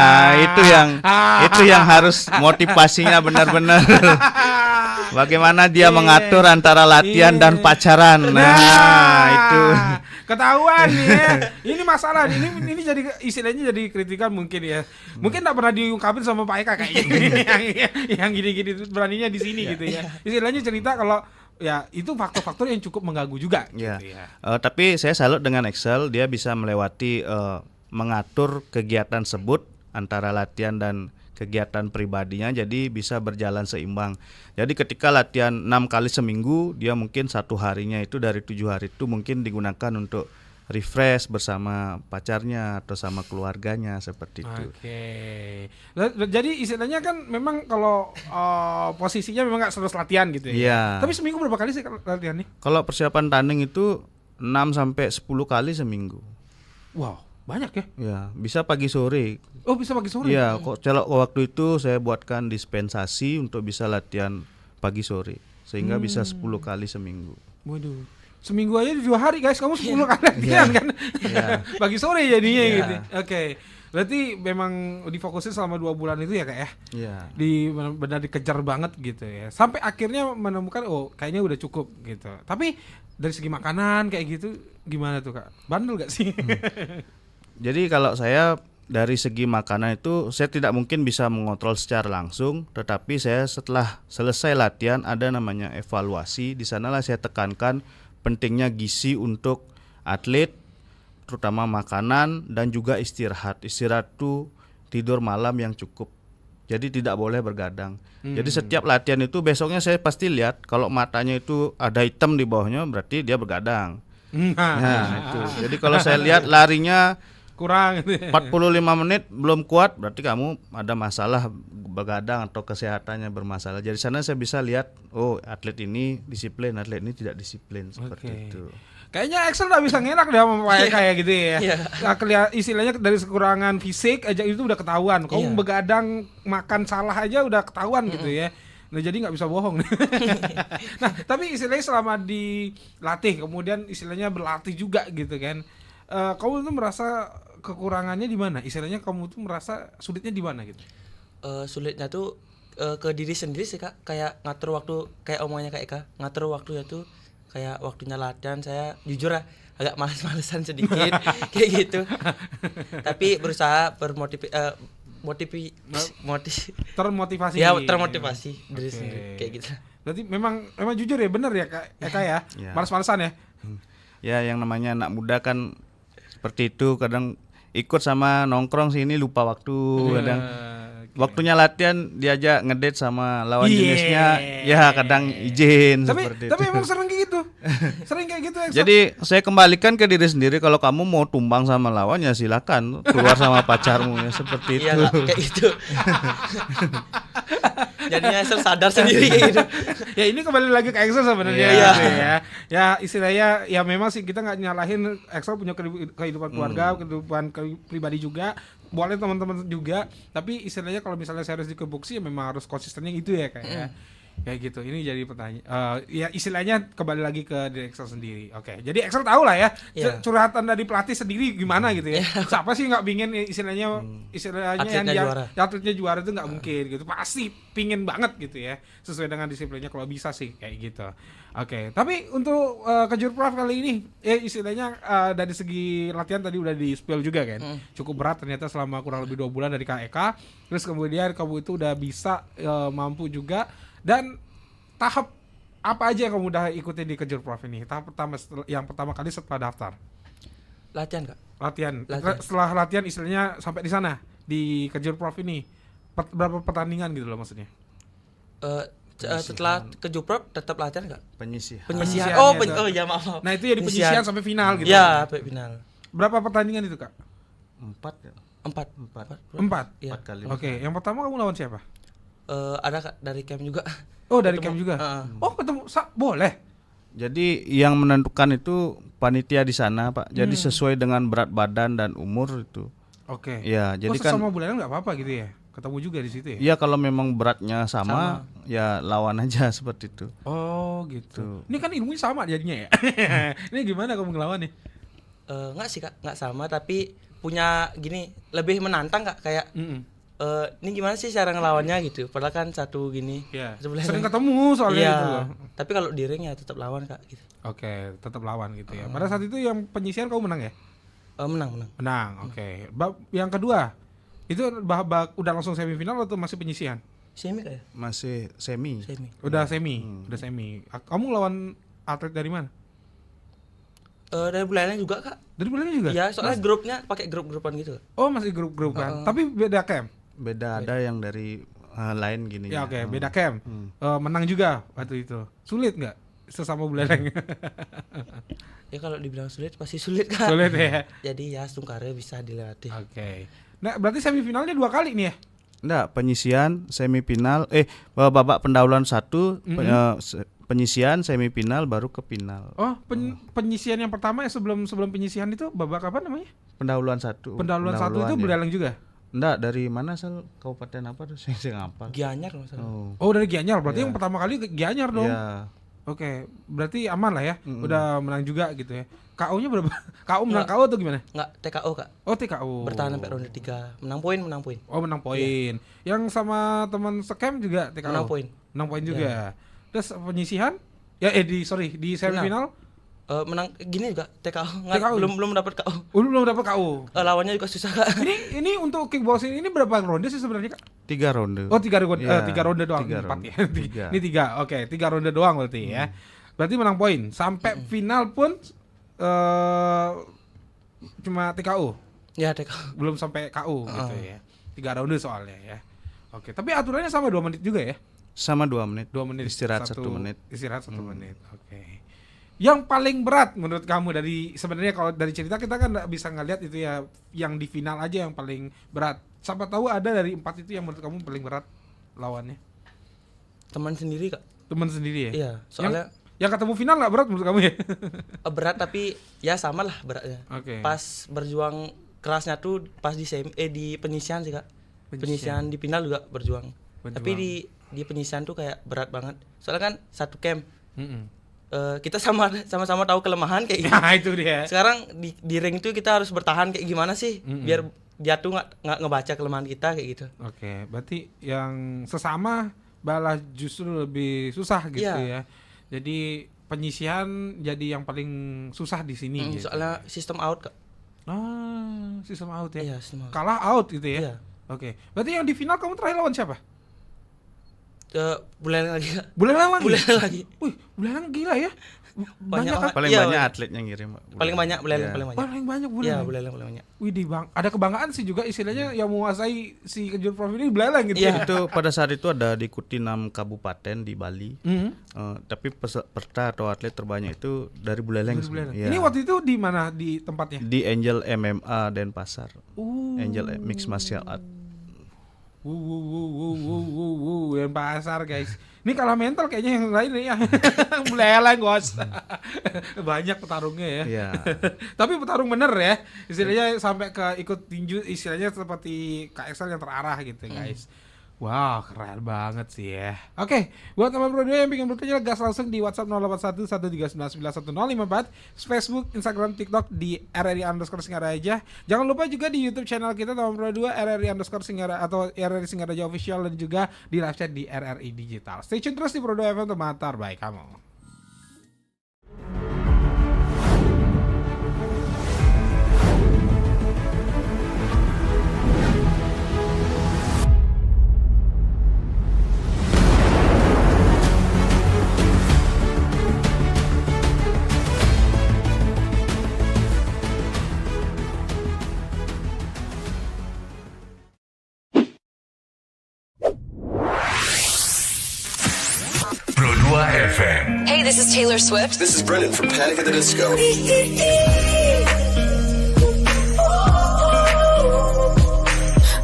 K: itu yang harus motivasinya benar-benar. Bagaimana dia mengatur antara latihan dan pacaran. Nah, itu.
B: Ketahuan nih ya. Ini masalah ini jadi istilahnya jadi kritikan mungkin ya. Mungkin tak pernah diungkapin sama Pak Eka kayaknya. yang gini-gini beraninya di sini gitu ya. Istilahnya cerita kalau ya itu faktor-faktor yang cukup mengganggu juga
K: Ya.
B: gitu ya.
K: Tapi saya salut dengan Excel, dia bisa melewati mengatur kegiatan tersebut antara latihan dan kegiatan pribadinya, jadi bisa berjalan seimbang. Jadi ketika latihan 6 kali seminggu, dia mungkin 1 harinya itu dari 7 hari itu mungkin digunakan untuk refresh bersama pacarnya atau sama keluarganya seperti itu.
B: Oke. Jadi istilahnya kan memang kalau posisinya memang nggak terus latihan gitu ya.
K: Iya.
B: Tapi seminggu berapa kali sih latihan nih?
K: Kalau persiapan tanding itu 6 sampai 10 kali seminggu.
B: Wow, banyak ya?
K: Ya, bisa pagi sore.
B: Oh, bisa pagi sore.
K: Iya, kok kalau waktu itu saya buatkan dispensasi untuk bisa latihan pagi sore sehingga bisa 10 kali seminggu.
B: Waduh. Seminggu aja 2 hari guys, kamu 10 kali latihan kan? Pagi sore jadinya gitu. Oke. Berarti memang difokusin selama 2 bulan itu ya Kak ya?
K: Iya.
B: Benar dikejar banget gitu ya. Sampai akhirnya menemukan kayaknya udah cukup gitu. Tapi dari segi makanan kayak gitu gimana tuh Kak? Bandel gak sih?
K: Jadi kalau saya dari segi makanan itu saya tidak mungkin bisa mengontrol secara langsung, tetapi saya setelah selesai latihan ada namanya evaluasi. Di sanalah saya tekankan pentingnya gizi untuk atlet, terutama makanan dan juga istirahat. Istirahat itu tidur malam yang cukup. Jadi tidak boleh bergadang. Jadi setiap latihan itu besoknya saya pasti lihat kalau matanya itu ada hitam di bawahnya berarti dia bergadang. Nah, itu. Jadi kalau saya lihat larinya
B: kurang gitu ya.
K: 45 menit belum kuat berarti kamu ada masalah begadang atau kesehatannya bermasalah. Jadi sana saya bisa lihat atlet ini disiplin, atlet ini tidak disiplin seperti itu.
B: Kayaknya Excel nggak bisa ngelak deh sama Pak Eka ya gitu ya. Istilahnya dari kekurangan fisik aja itu udah ketahuan. Kamu begadang makan salah aja udah ketahuan gitu ya. Nah jadi nggak bisa bohong. Nah tapi istilahnya selama dilatih kemudian istilahnya berlatih juga gitu kan. Kamu tuh merasa kekurangannya di mana? Istilahnya kamu tuh merasa sulitnya di mana gitu?
C: Sulitnya tuh ke diri sendiri sih Kak. Kayak ngatur waktu, kayak omongannya Kak Eka, ngatur waktunya tuh kayak waktunya latihan saya jujur agak malas-malesan sedikit kayak gitu. Tapi berusaha
B: termotivasi.
C: Ya, termotivasi diri sendiri kayak gitu.
B: Berarti memang jujur ya, benar ya Kak Eka ya? Malas-malesan ya?
K: Ya yang namanya anak muda kan seperti itu, kadang ikut sama nongkrong sini lupa waktu, kadang waktunya latihan diajak ngedate sama lawan jenisnya, ya kadang izin seperti itu.
B: Tapi emang sering kayak gitu. Sering kayak gitu.
K: Jadi saya kembalikan ke diri sendiri, kalau kamu mau tumbang sama lawan ya silakan keluar sama pacarmu ya seperti itu.
C: Iya kayak gitu. Jadinya sadar sendiri kayak gitu.
B: Ya ini kembali lagi ke Excel sebenarnya gitu ya. Ya istilahnya ya memang sih kita nggak nyalahin Excel punya kehidupan keluarga, kehidupan pribadi juga. Boleh teman-teman juga, tapi istilahnya kalau misalnya serius di kebuksi ya memang harus konsistennya gitu ya kayak kayak gitu. Ini jadi pertanyaan ya istilahnya kembali lagi ke diri Excel sendiri. Oke. Jadi Excel tahu lah ya curhatan dari pelatih sendiri gimana gitu ya. Siapa sih nggak pingin istilahnya yang atletnya juara itu nggak mungkin gitu. Pasti pingin banget gitu ya. Sesuai dengan disiplinnya kalau bisa sih kayak gitu. Oke, tapi untuk Kejurprov kali ini istilahnya dari segi latihan tadi udah di-spill juga kan. Cukup berat ternyata selama kurang lebih 2 bulan dari KEK. Terus kemudian kamu itu udah bisa mampu juga. Dan tahap apa aja yang kamu udah ikutin di Kejurprov ini? Tahap pertama yang pertama kali setelah daftar.
C: Latihan Kak.
B: Latihan. Setelah latihan istilahnya sampai di sana di Kejurprov ini berapa pertandingan gitu loh maksudnya?
C: Setelah Kejurprov tetap latihan Kak?
K: Penyisihan.
C: Oh ya maaf.
B: Nah itu ya di penyisihan sampai final gitu.
C: Iya sampai final.
B: Berapa pertandingan itu Kak?
K: 4 ya.
C: 4
K: kali.
B: Oke, yang pertama kamu lawan siapa?
C: Ada Kak dari camp juga.
B: Oh dari camp juga. Oh ketemu boleh.
K: Jadi yang menentukan itu panitia di sana Pak. Jadi sesuai dengan berat badan dan umur itu.
B: Oke.
K: Ya jadi kan
B: sama bulan nggak apa-apa gitu ya. Ketemu juga di situ ya.
K: Iya kalau memang beratnya sama ya lawan aja seperti itu.
B: Oh gitu. Ini kan ilmunya sama jadinya ya. Ini gimana kamu ngelawan nih?
C: Nggak sih Kak, nggak sama tapi punya gini lebih menantang Kak kayak ini gimana sih cara ngelawannya gitu. Padahal kan satu gini.
B: Iya.
C: Sebelah
B: Sering
C: lain.
B: ketemu soalnya
C: Iya.
B: gitu loh.
C: Tapi kalau di ring ya tetap lawan Kak gitu.
B: Oke, tetap lawan gitu ya. Pada saat itu yang penyisihan kamu menang ya?
C: Menang.
B: Menang, oke. Yang kedua, itu udah langsung semifinal atau masih penyisihan?
C: Semi kayak?
K: Masih semi.
B: Udah semi, udah semi. Kamu lawan atlet dari mana?
C: Dari Buleleng juga Kak.
B: Dari Buleleng juga?
C: Ya soalnya grupnya pakai grup-grupan gitu.
B: Oh masih grup-grup kan? Tapi beda camp?
K: Beda, ada yang dari lain gini.
B: Ya oke, beda camp. Menang juga waktu itu. Sulit nggak sesama Buleleng?
C: Ya kalau dibilang sulit pasti sulit Kak.
B: Sulit ya.
C: Jadi ya Sungkare bisa dilewati.
B: Oke. Nah berarti semifinalnya 2 kali nih ya?
K: Enggak, penyisian, semifinal, babak pendahuluan 1, penyisian, semifinal, baru ke final.
B: Oh, penyisian yang pertama ya sebelum penyisian itu babak apa namanya?
K: Pendahuluan 1.
B: Pendahuluan 1 itu Buleleng juga?
K: Enggak, dari mana asal kabupaten apa tuh? Saya ngapal.
C: Gianyar masalah.
B: Oh, dari Gianyar. Berarti yang pertama kali Gianyar dong.
K: Iya.
B: Oke, berarti aman lah ya. Udah menang juga gitu ya. KO-nya berapa? KO menang KO atau gimana?
C: Enggak, TKO Kak.
B: Oh, TKO.
C: Bertahan sampai ronde 3. Menang poin.
B: Oh, menang poin. Yang sama teman sekem juga TKO.
C: Menang poin.
B: Menang poin juga. Terus penyisihan? Ya di semifinal
C: menang gini juga TKO.
B: TKO.
C: Belum dapat KO.
B: Belum dapat KO.
C: Lawannya juga susah Kak.
B: Ini untuk kickboxing ini berapa ronde sih sebenarnya Kak?
K: 3 ronde.
B: Oh 3 ronde,
K: Ya,
B: 3 ronde doang,
K: 3
B: 4
K: ronde.
B: ya. Ini 3, oke 3 ronde doang berarti ya. Berarti menang poin. Sampai final pun cuma TKO.
C: Ya TKO.
B: Belum sampai KO gitu ya. 3 ronde soalnya ya. Oke, tapi aturannya sama 2 menit juga ya?
K: Sama 2 menit.
B: 2 menit.
K: Istirahat 1 menit.
B: Istirahat 1 menit. Oke. Yang paling berat menurut kamu dari sebenarnya kalau dari cerita kita kan nggak bisa ngelihat itu ya yang di final aja yang paling berat. Siapa tahu ada dari 4 itu yang menurut kamu paling berat lawannya?
C: Teman sendiri Kak.
B: Teman sendiri ya?
C: Iya, soalnya
B: yang ketemu final nggak berat menurut kamu ya?
C: berat tapi ya sama lah beratnya.
B: Oke.
C: Pas berjuang kerasnya tuh pas di di penyisian sih Kak. Penyisian di final juga berjuang. Tapi di penyisian tuh kayak berat banget. Soalnya kan satu camp. Kita sama-sama tahu kelemahan kayak gitu.
B: Nah, itu dia.
C: Sekarang di ring itu kita harus bertahan kayak gimana sih biar dia tuh nggak ngebaca kelemahan kita kayak gitu.
B: Oke, berarti yang sesama malah justru lebih susah gitu ya. Jadi penyisihan jadi yang paling susah di sini. Gitu.
C: Soalnya sistem out Kak.
B: Sistem out ya.
C: Iya, sistem out.
B: Kalah out gitu ya.
C: Iya.
B: Oke. Berarti yang di final kamu terakhir lawan siapa?
C: Buleleng lagi Kak.
B: Buleleng lagi.
C: Buleleng lagi.
B: Wih, Buleleng gila ya.
C: Banyak
B: Kak.
K: Paling
C: Iya,
K: banyak
C: banyak.
K: atletnya ngirim.
C: Paling banyak Buleleng
K: Iya.
C: paling banyak.
B: Paling banyak
C: Iya,
B: Buleleng.
C: Buleleng paling banyak.
B: Wih, ada kebanggaan sih juga istilahnya yang menguasai si kejurus prof ini Buleleng gitu.
C: Iya.
B: ya.
K: Itu pada saat itu ada diikuti 6 kabupaten di Bali. Tapi peserta atau atlet terbanyak itu dari Buleleng.
B: Dari Buleleng.
K: Iya.
B: Ini waktu itu di mana di tempatnya?
K: Di Angel MMA Denpasar. Angel Mixed Martial Art.
B: Yang pasar guys. Ini kalah mental kayaknya yang lain nih ya. Buleleng gos. Banyak petarungnya ya.
K: Iya.
B: Tapi petarung bener ya. Istilahnya sampai ke ikut tinju istilahnya seperti KXL yang terarah gitu guys. Wow, keren banget sih ya. Oke, buat teman Pro 2 yang bikin bertanya gas langsung di WhatsApp 0811399154, Facebook, Instagram, TikTok di RRI_Singaraja. Jangan lupa juga di YouTube channel kita teman Pro 2 RRI_Singaraja atau RRI Singaraja Official dan juga di live chat di RRI Digital. Stay tune terus di Pro 2 FM teman terbaik kamu.
A: Pro 2 FM.
L: Hey, this is Taylor Swift.
E: This is Brendan from Panic at the Disco.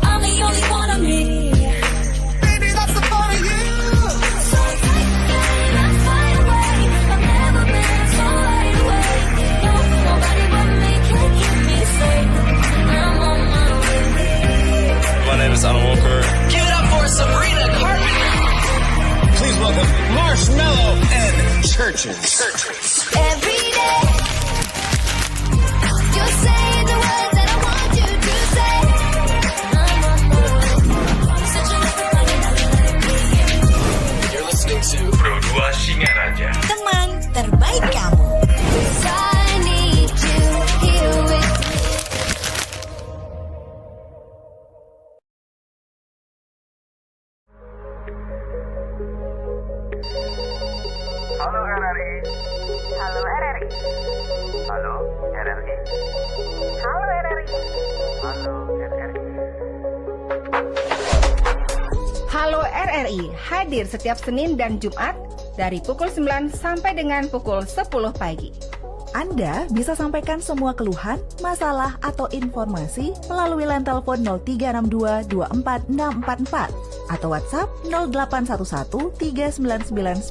D: I'm the only one of me.
E: Baby, that's the part of you.
D: So let's fly away. I've never been so wide awake. No, nobody but me can keep me safe. I'm on my way.
E: My name is Alan Walker.
L: Give it up for Sabrina Carpenter.
E: Please welcome Marshmello and Churches.
D: Every day.
G: Halo RRI. Halo RRI. Halo RRI.
H: Halo RRI hadir setiap Senin dan Jumat dari pukul 9 sampai dengan pukul 10 pagi.
F: Anda bisa sampaikan semua keluhan, masalah, atau informasi melalui line telepon 0362 24644 atau WhatsApp 0811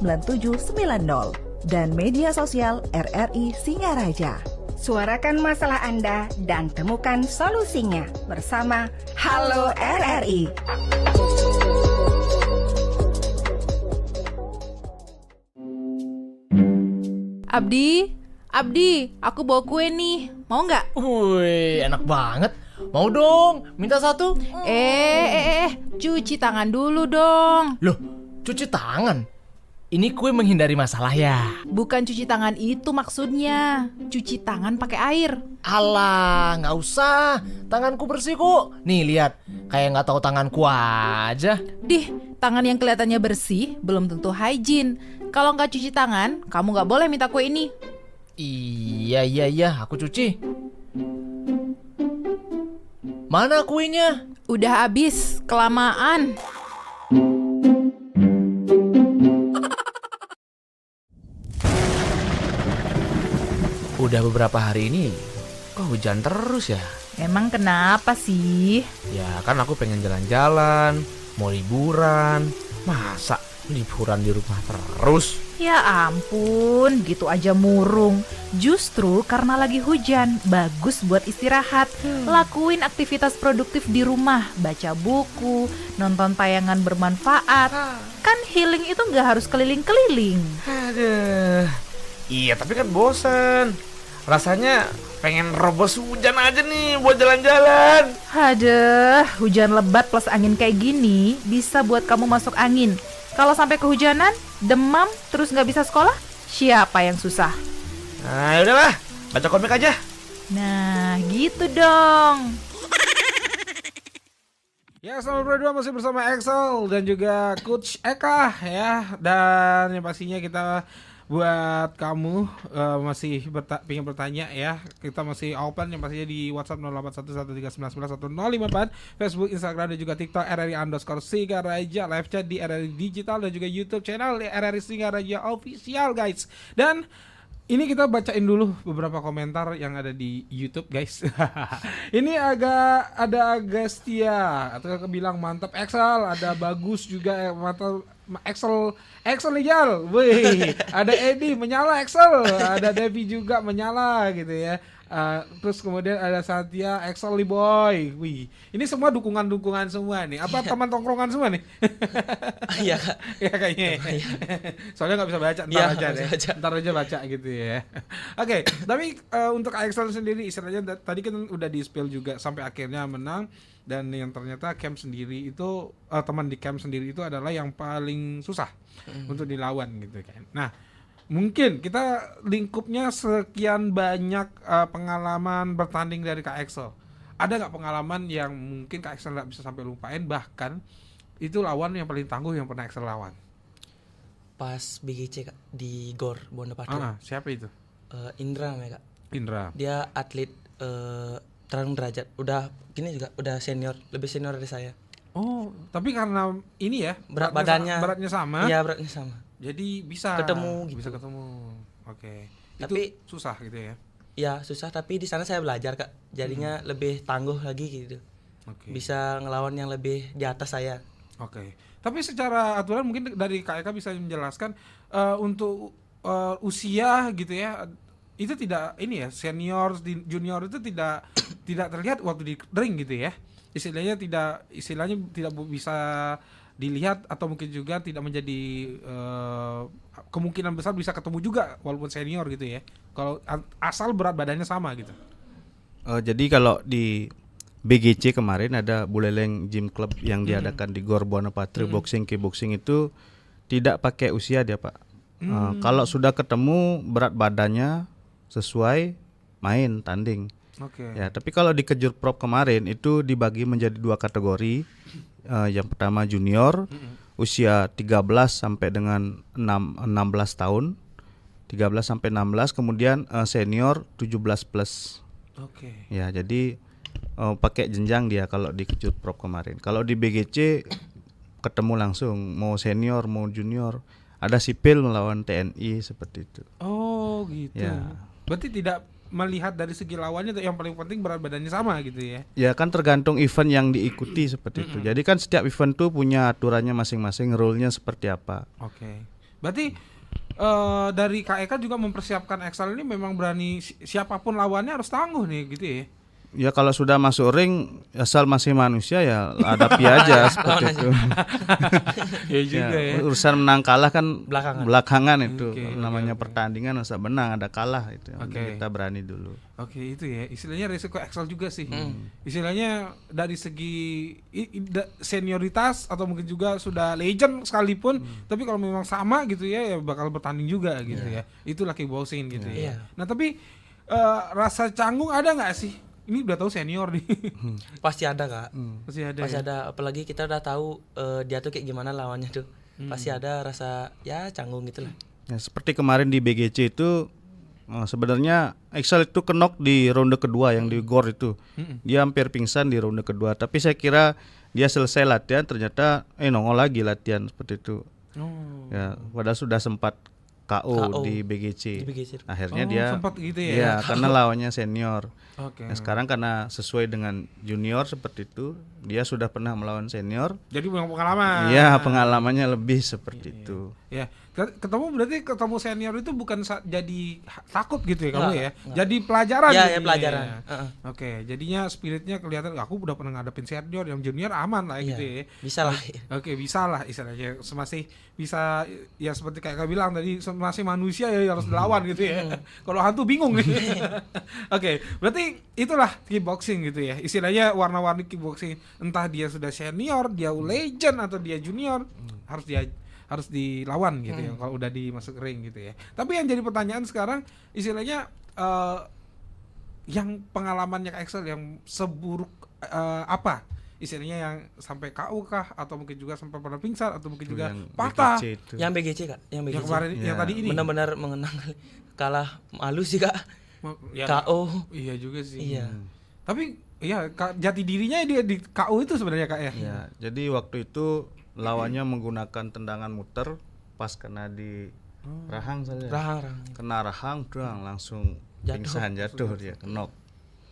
F: 3999790 dan media sosial RRI Singaraja.
H: Suarakan masalah Anda dan temukan solusinya bersama Halo RRI.
I: Abdi, aku bawa kue nih. Mau nggak?
J: Wih, enak banget. Mau dong, minta satu.
I: Cuci tangan dulu dong.
J: Loh, cuci tangan? Ini kue menghindari masalah ya?
I: Bukan cuci tangan itu maksudnya. Cuci tangan pakai air.
J: Alah, nggak usah. Tanganku bersih kok. Nih lihat, kayak nggak tahu tanganku aja.
I: Dih, tangan yang kelihatannya bersih belum tentu hygiene. Kalau nggak cuci tangan, kamu nggak boleh minta kue ini.
J: Iya, aku cuci. Mana kuenya?
I: Udah habis, kelamaan.
J: Udah beberapa hari ini kok hujan terus ya?
I: Emang kenapa sih?
J: Ya kan aku pengen jalan-jalan, mau liburan. Masa liburan di rumah terus?
I: Ya ampun, gitu aja murung. Justru karena lagi hujan, bagus buat istirahat. Lakuin aktivitas produktif di rumah, baca buku, nonton tayangan bermanfaat. Kan healing itu nggak harus keliling-keliling.
J: Aduh. Iya, tapi kan bosan. Rasanya pengen robos hujan aja nih buat jalan-jalan.
I: Aduh, hujan lebat plus angin kayak gini bisa buat kamu masuk angin. Kalau sampai kehujanan, demam, terus nggak bisa sekolah, siapa yang susah?
J: Nah, udahlah, baca komik aja.
I: Nah, gitu dong.
B: Ya, selamat berdua masih bersama Excel dan juga Coach Eka ya. Dan yang pastinya kita buat kamu masih pengen bertanya ya, kita masih open yang pastinya di WhatsApp 0811399154, Facebook, Instagram dan juga TikTok RRI_Singaraja, live chat di RRI Digital dan juga YouTube channel RRI Singaraja Official guys. Dan ini kita bacain dulu beberapa komentar yang ada di YouTube guys. Ini agak setia atau bilang mantap Excel, ada bagus juga mantap Excel Lijal, wih, ada Edi menyala Excel, ada Devi juga menyala gitu ya. Terus kemudian ada Satya Excel Boy, wih, ini semua dukungan semua nih. Apa teman tongkrongan semua nih?
C: Iya kak.
B: Ya kayaknya. Soalnya nggak bisa baca, ntar aja baca gitu ya. Oke, tapi untuk Excel sendiri istilahnya tadi kan udah di spill juga sampai akhirnya menang. Dan yang ternyata camp sendiri itu teman di camp sendiri itu adalah yang paling susah untuk dilawan gitu kan. Nah, mungkin kita lingkupnya sekian banyak pengalaman bertanding dari Kak Excel. Ada nggak pengalaman yang mungkin Kak Excel nggak bisa sampai lupain, bahkan itu lawan yang paling tangguh yang pernah Excel lawan?
C: Pas BGC kak di GOR Bonaparte.
B: Siapa itu?
C: Indra namanya kak.
B: Indra.
C: Dia atlet terang derajat, udah gini juga, udah senior, lebih senior dari saya.
B: Oh, tapi karena ini ya beratnya sama.
C: Iya, beratnya sama.
B: Jadi bisa
C: ketemu
B: gitu. Bisa ketemu. Oke. Tapi itu susah gitu ya.
C: Ya, susah, tapi di sana saya belajar kak. Jadinya lebih tangguh lagi gitu.
B: Oke.
C: Bisa ngelawan yang lebih di atas saya.
B: Oke. Tapi secara aturan mungkin dari Kak Eka bisa menjelaskan untuk usia gitu ya. Itu tidak ini ya, senior junior itu tidak terlihat waktu di ring gitu ya. Istilahnya tidak bisa dilihat atau mungkin juga tidak menjadi kemungkinan besar bisa ketemu juga walaupun senior gitu ya. Kalau asal berat badannya sama gitu.
K: Jadi kalau di BGC kemarin ada Buleleng Gym Club yang diadakan di GOR Bonaparte boxing kickboxing itu tidak pakai usia dia Pak. Kalau sudah ketemu berat badannya sesuai main tanding. Ya, tapi kalau di Kejur Prop kemarin itu dibagi menjadi dua kategori. Yang pertama junior usia 13 sampai dengan 16 tahun 13 sampai 16, kemudian senior 17 plus.
B: Oke.
K: Ya, jadi pakai jenjang dia kalau di Kejutprop kemarin. Kalau di BGC ketemu langsung, mau senior mau junior. Ada sipil melawan TNI seperti itu.
B: Oh gitu.
K: Ya.
B: Berarti tidak melihat dari segi lawannya, yang paling penting berat badannya sama gitu ya?
K: Ya kan tergantung event yang diikuti seperti itu. Jadi kan setiap event tuh punya aturannya masing-masing, rule-nya seperti apa.
B: Oke. Berarti dari KEK juga mempersiapkan Excel ini memang berani siapapun lawannya harus tangguh nih gitu ya?
K: Ya kalau sudah masuk ring, asal masih manusia ya hadapi aja seperti itu.
B: Ya juga ya.
K: Urusan menang kalah kan belakangan itu.
B: Oke,
K: Namanya pertandingan masa menang ada kalah itu. Kita berani dulu.
B: Oke, itu ya. Istilahnya risiko Excel juga sih. Istilahnya dari segi senioritas atau mungkin juga sudah legend sekalipun, tapi kalau memang sama gitu ya bakal bertanding juga gitu ya. Itulah kickboxing gitu ya. Nah, tapi rasa canggung ada nggak sih? Ini udah tahu senior nih.
C: Pasti ada, Kak.
B: Pasti ada.
C: Pasti ada, apalagi kita udah tahu dia tuh kayak gimana lawannya tuh. Pasti ada rasa ya canggung gitu lah.
K: Ya, seperti kemarin di BGC itu sebenarnya Excel itu kenok di ronde kedua yang di GOR itu. Dia hampir pingsan di ronde kedua, tapi saya kira dia selesai latihan ternyata nongol lagi latihan seperti itu. Ya, padahal sudah sempat KO di BGC. Akhirnya dia
B: sempat gitu ya.
K: Ya, karena lawannya senior.
B: Oke.
K: Nah, sekarang karena sesuai dengan junior seperti itu, dia sudah pernah melawan senior.
B: Jadi punya pengalaman.
K: Iya, pengalamannya lebih seperti itu.
B: Ya, ketemu senior itu bukan jadi takut gitu ya kamu ya. Jadi pelajaran.
C: Ya, pelajaran.
B: Oke, jadinya spiritnya kelihatan aku udah pernah ngadepin senior, yang junior aman lah gitu ya.
C: Bisa lah.
B: Oke, bisa lah istilahnya. Masih bisa ya seperti kayak kau bilang tadi, masih manusia ya harus dilawan gitu ya. Kalau hantu bingung gitu. Oke, berarti itulah kickboxing gitu ya. Istilahnya warna-warni kickboxing, entah dia sudah senior, dia legend atau dia junior, harus dilawan gitu ya kalau udah dimasuk ring gitu ya. Tapi yang jadi pertanyaan sekarang istilahnya yang pengalamannya Kak Excel yang seburuk apa? Istilahnya yang sampai KO kah, atau mungkin juga sampai pada pingsan, atau mungkin juga patah.
C: Yang BGC, Kak, yang BGC.
B: Yang kemarin yang tadi ini.
C: Benar-benar mengenang kalah malu sih, Kak.
B: Ya,
C: KO.
B: Iya juga sih.
C: Iya.
B: Tapi ya jati dirinya dia di KO itu sebenarnya Kak ya.
K: Ya, jadi waktu itu lawannya menggunakan tendangan muter, pas kena di rahang saja.
C: Rahang.
K: Kena rahang doang langsung pingsan jatuh dia, kenok.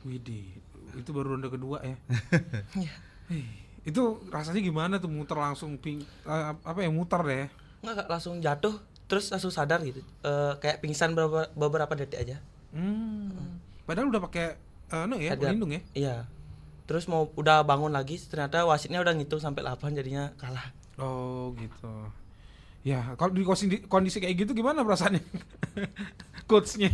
B: Widih, itu baru ronde kedua ya. Itu rasanya gimana tuh muter langsung muter deh ya?
C: Enggak, Kak, langsung jatuh terus langsung sadar gitu. Kayak pingsan beberapa detik aja.
B: Padahal udah pakai pelindung ya?
C: Iya. Terus mau udah bangun lagi, ternyata wasitnya udah ngitung sampai 8 jadinya kalah.
B: Oh gitu. Ya kalau di kondisi kayak gitu gimana perasaannya? Coachnya?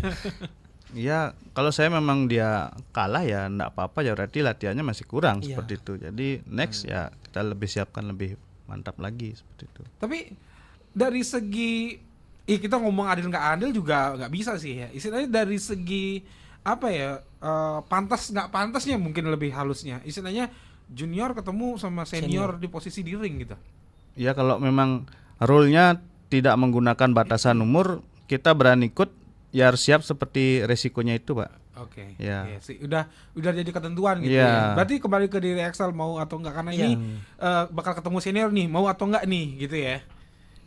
K: Ya kalau saya memang dia kalah ya enggak apa-apa, ya berarti latihannya masih kurang seperti itu. Jadi next ya kita lebih siapkan lebih mantap lagi seperti itu.
B: Tapi dari segi kita ngomong adil nggak adil juga nggak bisa sih ya. Istilahnya dari segi apa ya, pantas nggak pantasnya mungkin lebih halusnya. Istilahnya junior ketemu sama senior di posisi di ring gitu.
K: Ya kalau memang rule-nya tidak menggunakan batasan umur, kita berani ikut, ya harus siap seperti resikonya itu, Pak.
B: Oke.
K: Ya.
B: Iya sih. Udah jadi ketentuan gitu ya. Berarti kembali ke diri Excel mau atau enggak, karena ini bakal ketemu senior nih, mau atau enggak nih gitu ya.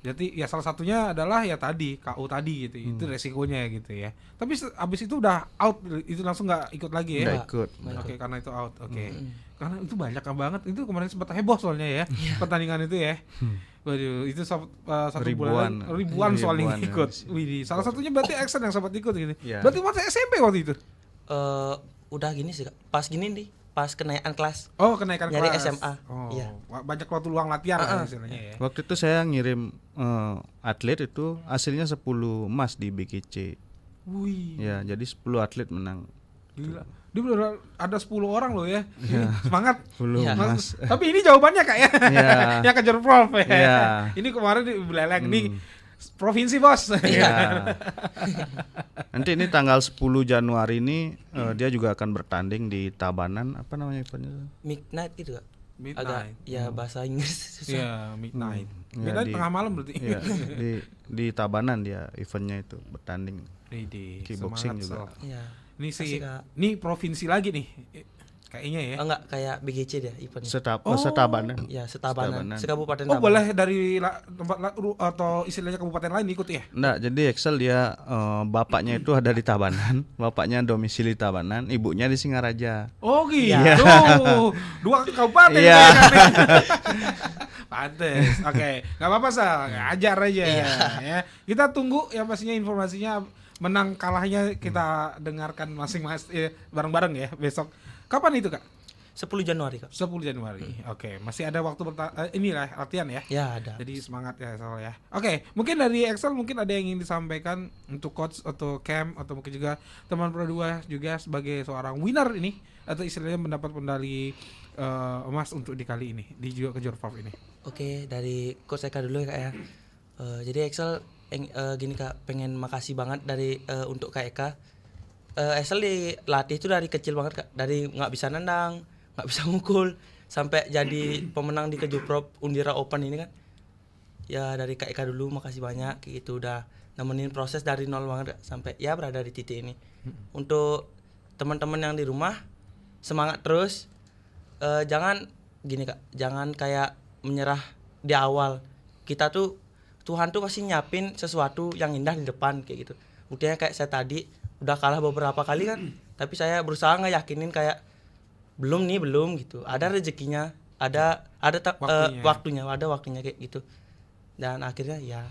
B: Jadi ya salah satunya adalah ya tadi KO tadi gitu. Itu resikonya gitu ya. Tapi abis itu udah out, itu langsung nggak ikut lagi ya.
K: Nggak ikut.
B: Oke, karena itu out. Oke. Karena itu banyak banget. Itu kemarin sempat heboh soalnya ya. Pertandingan itu ya. Waduh, itu satu bulan ribuan soalnya ikut. Widih, salah satunya berarti Excel yang sempat ikut gitu. Berarti masa SMP waktu itu?
C: Udah gini sih, Kak. Pas gini nih, pas kenaikan kelas.
B: Oh, kenaikan
C: nyari
B: kelas.
C: SMA.
B: Oh,
C: iya.
B: Banyak waktu luang latihan istilahnya ya.
K: Waktu itu saya ngirim atlet itu hasilnya 10 emas di BGC.
B: Wih.
K: Ya, jadi 10 atlet menang.
B: Gila. Dia benar ada 10 orang loh ya. Semangat.
K: 10 emas.
B: Tapi ini jawabannya Kak ya. Yang kejar prof ya. Ini kemarin di Beleleng nih. Provinsi bos.
K: Nanti ini tanggal 10 Januari ini dia juga akan bertanding di Tabanan, apa namanya eventnya?
C: Midnight gitu, Kak. agak ya bahasa Inggris susah.
B: Iya, midnight.
K: Ya,
B: Midnight tengah malam berarti.
K: Iya, di Tabanan dia eventnya itu bertanding.
B: Di
K: Kickboxing
B: semangat,
K: juga.
B: Sal.
C: Iya.
B: Ini sih,
C: Kasih, Kak.
B: ini provinsi lagi nih, kayaknya ya.
C: Enggak kayak BGC dia eventnya.
K: Setabanan.
C: Ya, Setabanan. Sekabupaten
B: Oh,
C: Tabanan.
B: boleh dari tempat atau istilahnya kabupaten lain ikut ya?
K: Enggak, jadi Excel dia bapaknya itu ada di Tabanan, bapaknya domisili Tabanan, ibunya di Singaraja.
B: Oh gitu.
K: Iya.
B: Dua kabupaten.
K: Iya.
B: Pantes. Oke, nggak apa-apa Sal, ajar aja.
C: Iya.
B: Ya. Kita tunggu yang pastinya informasinya menang kalahnya kita dengarkan masing-masing bareng-bareng ya besok. Kapan itu Kak?
C: 10 Januari Kak.
B: 10 Januari. Oke, masih ada waktu inilah latihan ya.
C: Ya, ada.
B: Jadi semangat ya Excel ya. Oke, mungkin dari Excel mungkin ada yang ingin disampaikan untuk coach atau camp atau mungkin juga teman Pro 2 juga sebagai seorang winner ini atau istilahnya mendapat medali emas untuk di kali ini di juga Kejor Pop ini.
C: Oke, dari coach Eka dulu ya Kak ya. Jadi Excel gini Kak, pengen makasih banget dari untuk Kak Eka. Excel dilatih itu dari kecil banget Kak, dari nggak bisa nendang, nggak bisa ngukul, sampai jadi pemenang di Kejurprov Undira Open ini kan. Ya dari Kak Eka dulu makasih banyak, kayak gitu udah nemenin proses dari nol banget Kak, sampai ya berada di titik ini. Untuk teman-teman yang di rumah, semangat terus. Jangan gini Kak, jangan kayak menyerah di awal. Kita tuh Tuhan tuh pasti nyiapin sesuatu yang indah di depan kayak gitu. Buktinya kayak saya tadi udah kalah beberapa kali kan, tapi saya berusaha ngeyakinin kayak belum gitu. Ada rezekinya, ada waktunya kayak gitu. Dan akhirnya ya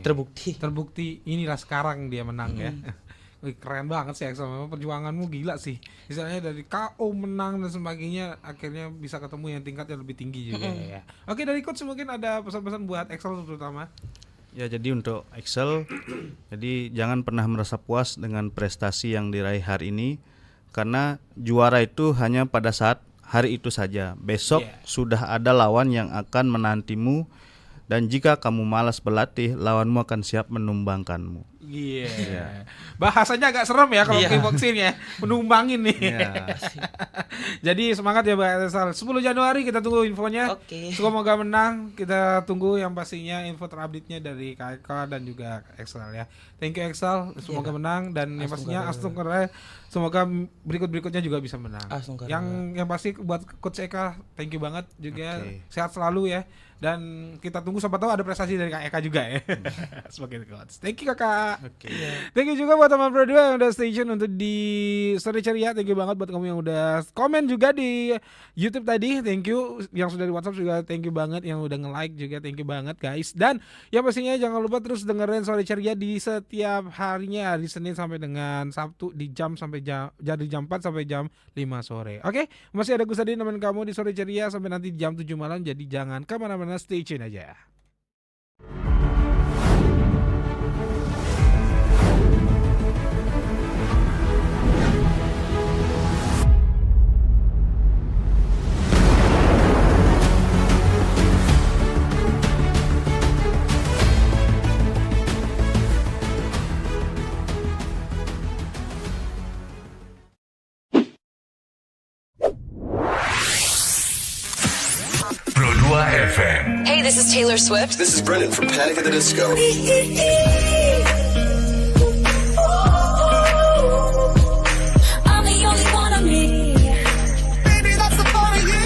B: terbukti inilah sekarang dia menang ya. Wih, keren banget sih Excel, memang perjuanganmu gila sih. Misalnya dari KO menang dan sebagainya, akhirnya bisa ketemu yang tingkat yang lebih tinggi juga ya. Oke, dari coach mungkin ada pesan-pesan buat Excel terutama.
K: Ya, jadi untuk Excel, jadi jangan pernah merasa puas dengan prestasi yang diraih hari ini, karena juara itu hanya pada saat hari itu saja. Besok sudah ada lawan yang akan menantimu, dan jika kamu malas berlatih, lawanmu akan siap menumbangkanmu.
B: Iya. Bahasanya agak serem ya kalau kickboxing ya, menumbangin nih. Jadi semangat ya Mbak Excel. 10 Januari kita tunggu infonya. Semoga menang. Kita tunggu yang pastinya info terupdate-nya dari KK dan juga Excel ya. Thank you Excel. Semoga menang dan yang pastinya Astungkara semoga berikut-berikutnya juga bisa menang. Yang pasti buat Coach Eka, thank you banget juga. Sehat selalu ya. Dan kita tunggu siapa tahu ada prestasi dari Kak Eka juga ya. Sebagai coach. Thank you Kakak. Thank you juga buat teman Pro 2 yang udah stay tune untuk di Story Ceria. Thank you banget buat kamu yang udah komen juga di YouTube tadi. Thank you. Yang sudah di WhatsApp juga thank you banget. Yang udah nge-like juga thank you banget guys. Dan yang pastinya jangan lupa terus dengerin Story Ceria di setiap harinya, hari Senin sampai dengan Sabtu di dari jam 4 sampai jam 5 sore. Oke, masih ada Gusadin teman kamu di Story Ceria sampai nanti jam 7 malam. Jadi jangan kemana-mana, stay tune aja.
A: Pro 2 FM.
L: Hey, this is Taylor Swift.
E: This is Brendan from Panic at the Disco.
D: I'm the only one of me.
E: Baby, that's the part of you.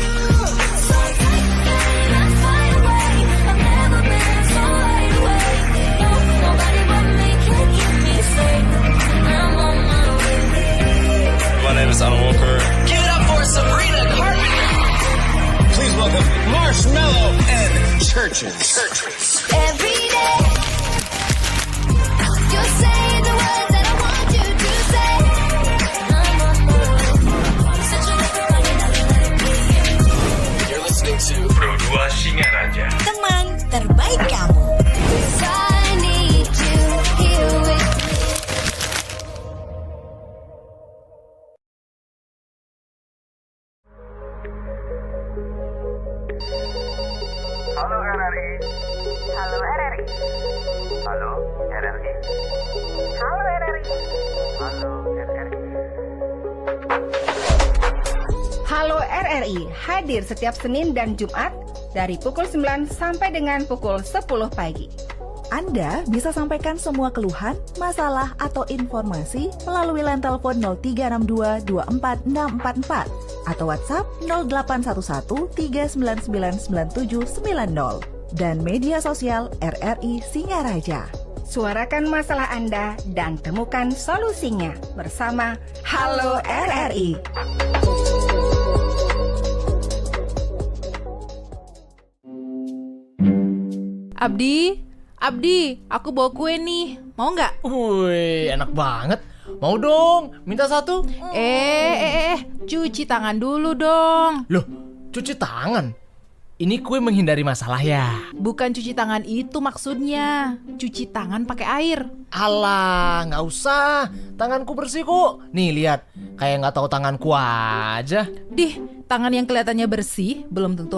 D: So tight, let's fly away. I've never been so wide awake. No, nobody but me can keep me safe. I'm on my way.
E: My name is Alan Walker.
L: Give it up for Sabrina Carpenter.
E: Please welcome Marshmello and Churches.
D: Every day, you say the words that I want you to say. I'm on my way. Such a
E: You're listening to
A: Pro 2 Singaraja.
F: Teman terbaik kamu.
D: 'Cause I need you here with me.
G: Halo RRI. Halo RRI. Halo RRI. Halo RRI. Halo RRI.
H: Halo RRI. RRI hadir setiap Senin dan Jumat dari pukul 9 sampai dengan pukul 10 pagi.
F: Anda bisa sampaikan semua keluhan, masalah, atau informasi melalui line telepon 0362 24644 atau WhatsApp 0811 399 9790 dan media sosial RRI Singaraja.
H: Suarakan masalah Anda dan temukan solusinya bersama Halo RRI.
I: Abdi, aku bawa kue nih. Mau nggak?
J: Wih, enak banget. Mau dong, minta satu.
I: Cuci tangan dulu dong.
J: Loh, cuci tangan? Ini kue menghindari masalah ya?
I: Bukan cuci tangan itu maksudnya. Cuci tangan pakai air.
J: Alah, nggak usah. Tanganku bersih kok. Nih lihat, kayak nggak tahu tanganku aja.
I: Tangan yang kelihatannya bersih belum tentu